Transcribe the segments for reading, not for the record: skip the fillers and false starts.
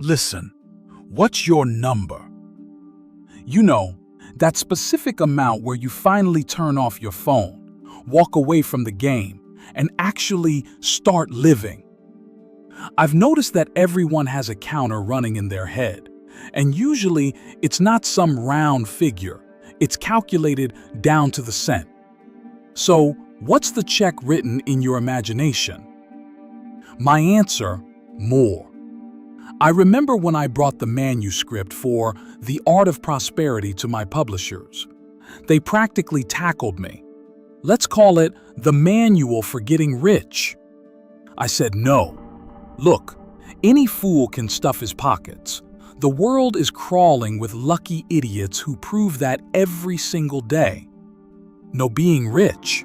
Listen, what's your number? You know, that specific amount where you finally turn off your phone, walk away from the game, and actually start living. I've noticed that everyone has a counter running in their head, and usually it's not some round figure, it's calculated down to the cent. So, what's the check written in your imagination? My answer, more. I remember when I brought the manuscript for The Art of Prosperity to my publishers. They practically tackled me. Let's call it the manual for getting rich. I said no. Look, any fool can stuff his pockets. The world is crawling with lucky idiots who prove that every single day. No, being rich,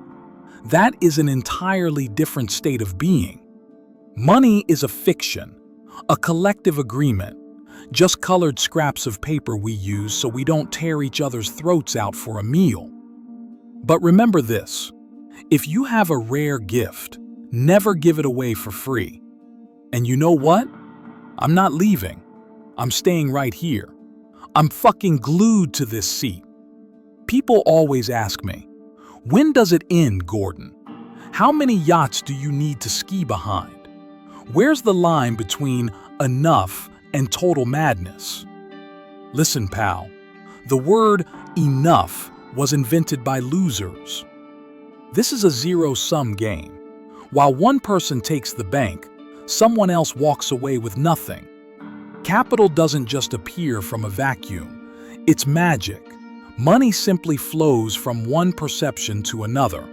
that is an entirely different state of being. Money is a fiction, a collective agreement, just colored scraps of paper we use so we don't tear each other's throats out for a meal. But remember this, if you have a rare gift, never give it away for free. And you know what? I'm not leaving. I'm staying right here. I'm fucking glued to this seat. People always ask me, when does it end, Gordon? How many yachts do you need to ski behind? Where's the line between enough and total madness? Listen, pal, the word enough was invented by losers. This is a zero-sum game. While one person takes the bank, someone else walks away with nothing. Capital doesn't just appear from a vacuum. It's magic. Money simply flows from one perception to another.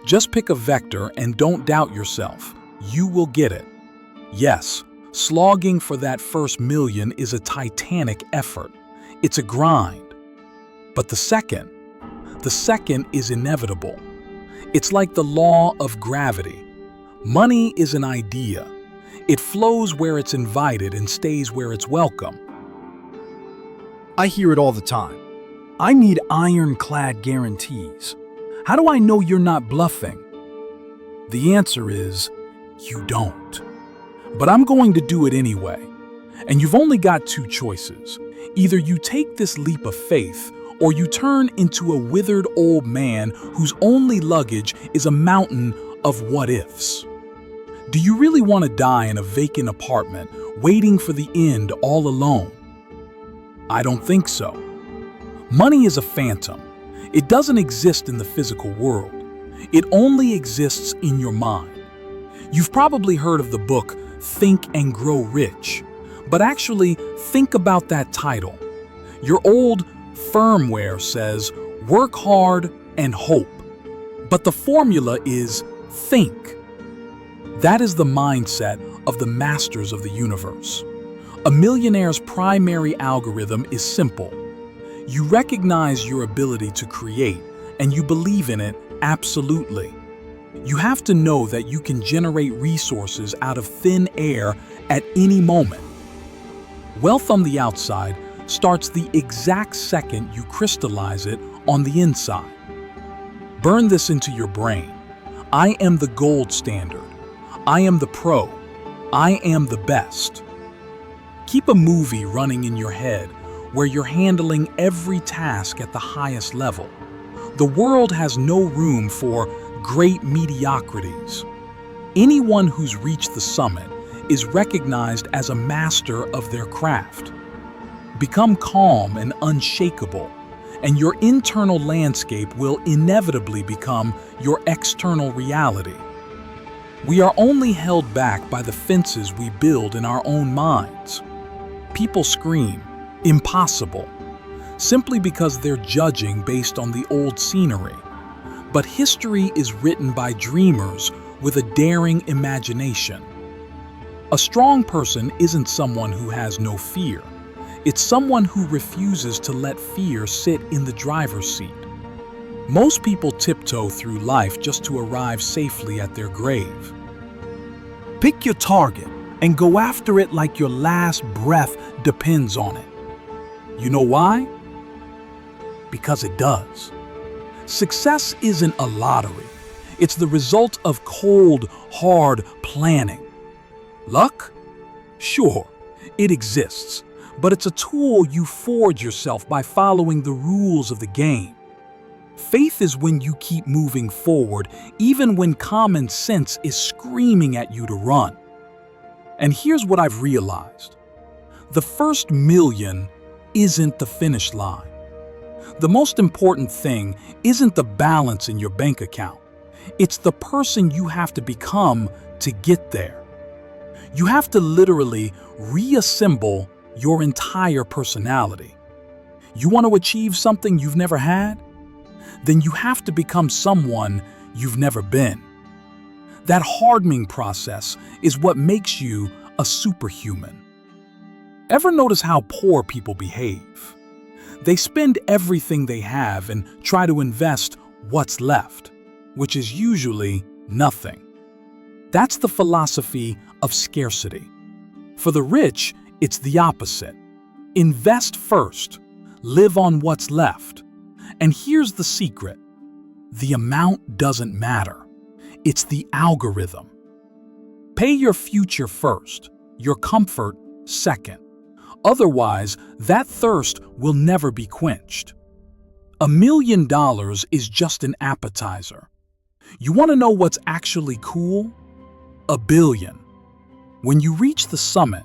Just pick a vector and don't doubt yourself. You will get it. Yes, slogging for that first million is a titanic effort. It's a grind. But the second is inevitable. It's like the law of gravity. Money is an idea. It flows where it's invited and stays where it's welcome. I hear it all the time. I need ironclad guarantees. How do I know you're not bluffing? The answer is, you don't. But I'm going to do it anyway. And you've only got two choices. Either you take this leap of faith, or you turn into a withered old man whose only luggage is a mountain of what-ifs. Do you really want to die in a vacant apartment, waiting for the end all alone? I don't think so. Money is a phantom. It doesn't exist in the physical world. It only exists in your mind. You've probably heard of the book, Think and Grow Rich. But actually, think about that title. Your old firmware says, work hard and hope. But the formula is think. That is the mindset of the masters of the universe. A millionaire's primary algorithm is simple. You recognize your ability to create, and you believe in it absolutely. You have to know that you can generate resources out of thin air at any moment. Wealth on the outside starts the exact second you crystallize it on the inside. Burn this into your brain. I am the gold standard. I am the pro. I am the best. Keep a movie running in your head where you're handling every task at the highest level. The world has no room for great mediocrities. Anyone who's reached the summit is recognized as a master of their craft. Become calm and unshakable, and your internal landscape will inevitably become your external reality. We are only held back by the fences we build in our own minds. People scream, "Impossible," simply because they're judging based on the old scenery. But history is written by dreamers with a daring imagination. A strong person isn't someone who has no fear. It's someone who refuses to let fear sit in the driver's seat. Most people tiptoe through life just to arrive safely at their grave. Pick your target and go after it like your last breath depends on it. You know why? Because it does. Success isn't a lottery. It's the result of cold, hard planning. Luck? Sure, It exists, but it's a tool you forge yourself by following the rules of the game. Faith is when you keep moving forward, even when common sense is screaming at you to run. And here's what I've realized. The first million isn't the finish line. The most important thing isn't the balance in your bank account. It's the person you have to become to get there. You have to literally reassemble your entire personality. You want to achieve something you've never had? Then you have to become someone you've never been. That hardening process is what makes you a superhuman. Ever notice how poor people behave? They spend everything they have and try to invest what's left, which is usually nothing. That's the philosophy of scarcity. For the rich, it's the opposite. Invest first, live on what's left. And here's the secret. The amount doesn't matter. It's the algorithm. Pay your future first, your comfort second. Otherwise, that thirst will never be quenched. $1 million is just an appetizer. You want to know what's actually cool? $1 billion. When you reach the summit,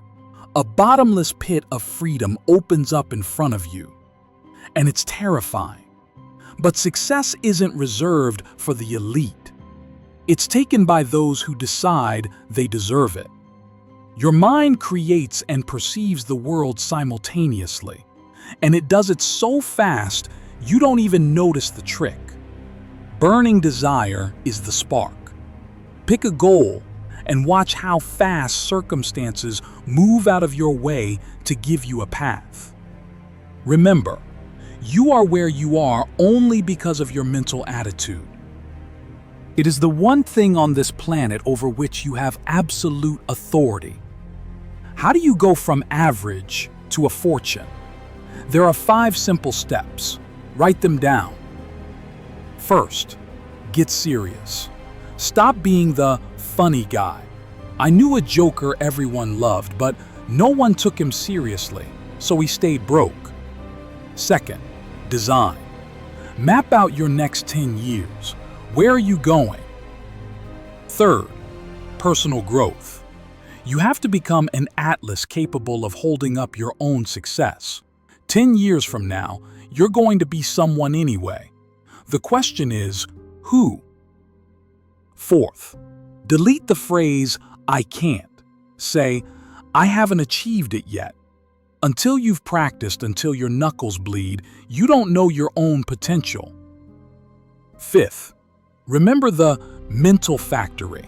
a bottomless pit of freedom opens up in front of you. And it's terrifying. But success isn't reserved for the elite. It's taken by those who decide they deserve it. Your mind creates and perceives the world simultaneously, and it does it so fast you don't even notice the trick. Burning desire is the spark. Pick a goal and watch how fast circumstances move out of your way to give you a path. Remember, you are where you are only because of your mental attitude. It is the one thing on this planet over which you have absolute authority. How do you go from average to a fortune? There are 5 simple steps. Write them down. First, get serious. Stop being the funny guy. I knew a joker everyone loved, but no one took him seriously, so he stayed broke. Second, design. Map out your next 10 years. Where are you going? Third, personal growth. You have to become an atlas capable of holding up your own success. 10 years from now, you're going to be someone anyway. The question is, who? Fourth, delete the phrase, I can't. Say, I haven't achieved it yet. Until you've practiced until your knuckles bleed, you don't know your own potential. Fifth, remember the mental factory.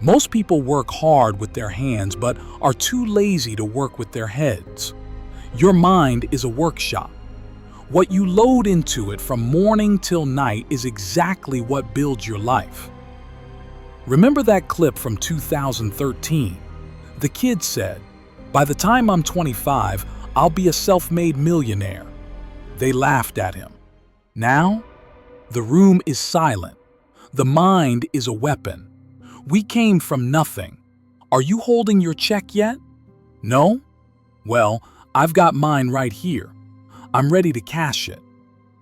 Most people work hard with their hands but are too lazy to work with their heads. Your mind is a workshop. What you load into it from morning till night is exactly what builds your life. Remember that clip from 2013? The kid said, "By the time I'm 25, I'll be a self-made millionaire." They laughed at him. Now, the room is silent. The mind is a weapon. We came from nothing. Are you holding your check yet? No? Well, I've got mine right here. I'm ready to cash it.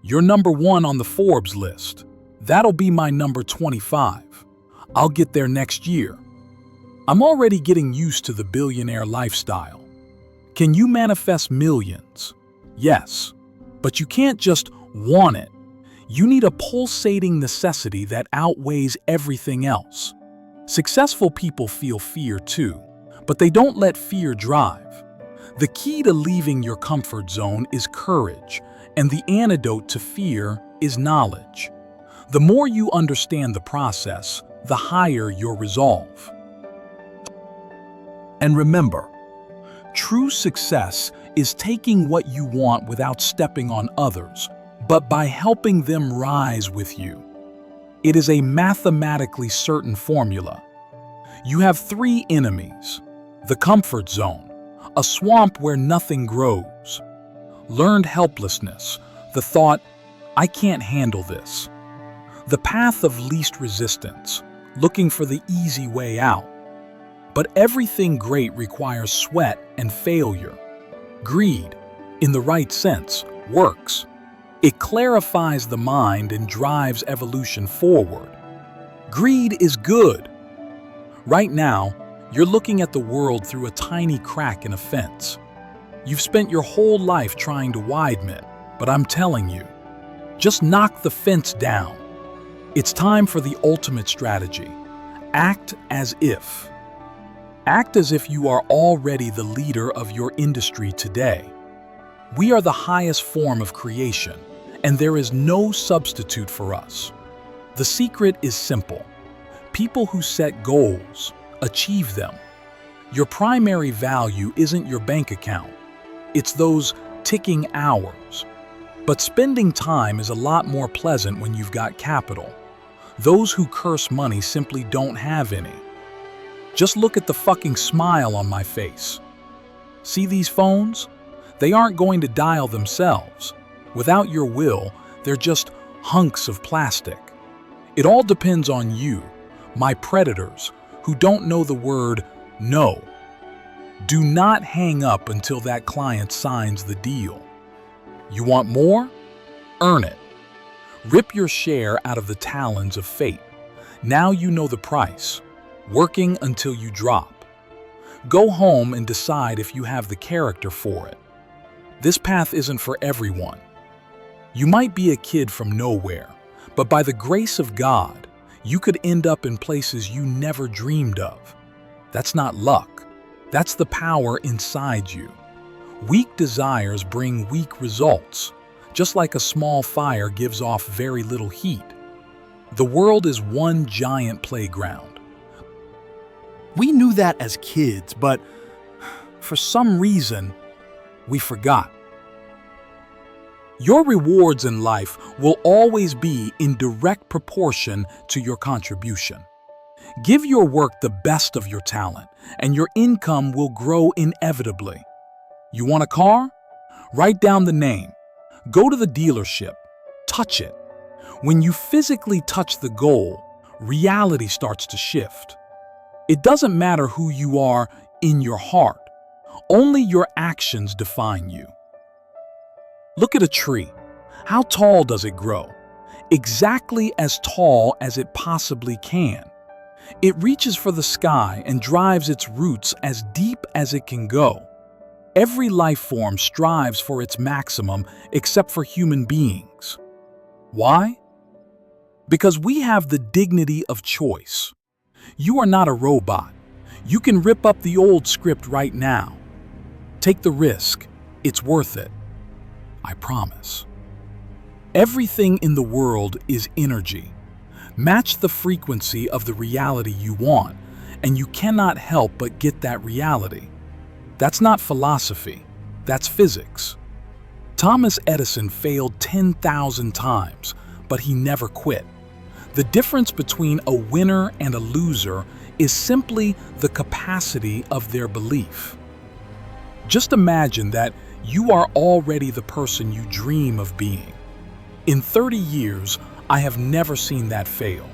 You're number 1 on the Forbes list. That'll be my number 25. I'll get there next year. I'm already getting used to the billionaire lifestyle. Can you manifest millions? Yes, but you can't just want it. You need a pulsating necessity that outweighs everything else. Successful people feel fear too, but they don't let fear drive. The key to leaving your comfort zone is courage, and the antidote to fear is knowledge. The more you understand the process, the higher your resolve. And remember, true success is taking what you want without stepping on others, but by helping them rise with you. It is a mathematically certain formula. You have 3 enemies: the comfort zone, a swamp where nothing grows; learned helplessness, the thought, I can't handle this; the path of least resistance, looking for the easy way out; But everything great requires sweat and failure. Greed, in the right sense, works. It clarifies the mind and drives evolution forward. Greed is good. Right now, you're looking at the world through a tiny crack in a fence. You've spent your whole life trying to widen it, but I'm telling you, just knock the fence down. It's time for the ultimate strategy. Act as if. Act as if you are already the leader of your industry today. We are the highest form of creation, and there is no substitute for us. The secret is simple. People who set goals achieve them. Your primary value isn't your bank account. It's those ticking hours. But spending time is a lot more pleasant when you've got capital. Those who curse money simply don't have any. Just look at the fucking smile on my face. See these phones? They aren't going to dial themselves. Without your will, they're just hunks of plastic. It all depends on you, my predators, who don't know the word no. Do not hang up until that client signs the deal. You want more? Earn it. Rip your share out of the talons of fate. Now you know the price. Working until you drop. Go home and decide if you have the character for it. This path isn't for everyone. You might be a kid from nowhere, but by the grace of God, you could end up in places you never dreamed of. That's not luck. That's the power inside you. Weak desires bring weak results, just like a small fire gives off very little heat. The world is one giant playground. We knew that as kids, but for some reason, we forgot. Your rewards in life will always be in direct proportion to your contribution. Give your work the best of your talent, and your income will grow inevitably. You want a car? Write down the name. Go to the dealership. Touch it. When you physically touch the goal, reality starts to shift. It doesn't matter who you are in your heart. Only your actions define you. Look at a tree. How tall does it grow? Exactly as tall as it possibly can. It reaches for the sky and drives its roots as deep as it can go. Every life form strives for its maximum except for human beings. Why? Because we have the dignity of choice. You are not a robot. You can rip up the old script right now. Take the risk. It's worth it. I promise. Everything in the world is energy. Match the frequency of the reality you want, and you cannot help but get that reality. That's not philosophy. That's physics. Thomas Edison failed 10,000 times, but he never quit. The difference between a winner and a loser is simply the capacity of their belief. Just imagine that you are already the person you dream of being. In 30 years, I have never seen that fail.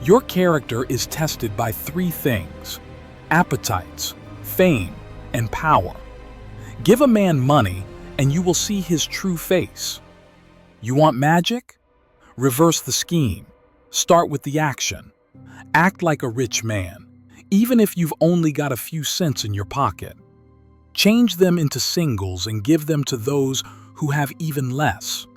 Your character is tested by 3 things: appetites, fame, and power. Give a man money and you will see his true face. You want magic? Reverse the scheme. Start with the action. Act like a rich man, even if you've only got a few cents in your pocket. Change them into singles and give them to those who have even less.